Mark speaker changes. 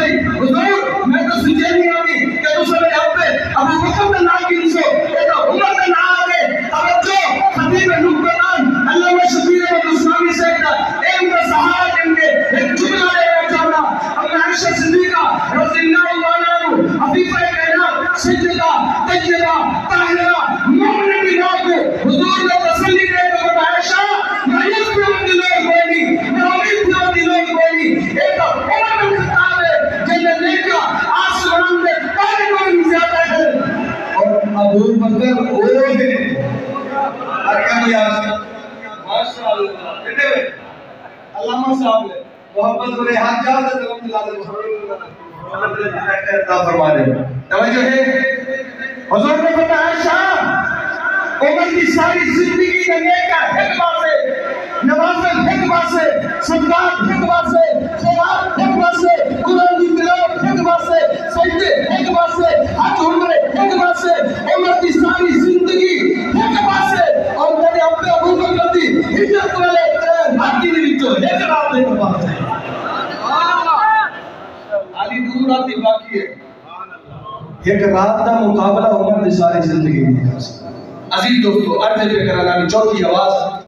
Speaker 1: نہیں حضور میں تو سجے نہیں آنی کہ تو سب ابے ابو بکر کا نام کی نسو یہ تو عمر کا نام آگے توجہ خطیب نقطان علامہ شبیر عثمانی سے ایک صحابہ کے ایک جملہ لے جانا اپنا عائشہ صدیقہ رضی اللہ عنہ عفیفہ کائنات سیدہ طیبہ طاہرہ مومنہ کی نام کو حضور نے تسلی دے کر عائشہ مایوس بھی لوگ کوئی نہیں امید بھی لوگ کوئی نہیں ایک عمر بن خطاب ہے جنہیں دیکھا آسمان میں پانی کوئی نہیں زیادہ ہے اور ابو بکر وہ ہے کیا بیان ماشاءاللہ علامہ صاحب نے محمد بن حجاج رحمۃ اللہ علیہ عطا فرما دے توجہ ہے حضور نے بتایا شاہ عمر کی ساری زندگی دنیا کا حکمہ سے نوافل حکمہ سے صدقات حکمہ سے خیرات حکمہ سے قرآن کی تلاوت حکمہ سے سجدے حکمہ سے حج عمرے حکمہ سے عمر کی ساری زندگی حکمہ سے اور میرے اپنے ابو بکر کی ہجرت والے باقی نہیں تو لیکن آپ نے بات ہے علی دور آتی باقی ہے ایک رات کا مقابلہ عمر نے ساری زندگی میں عزیز دوستو عرض پہ کرانا چوتھی آواز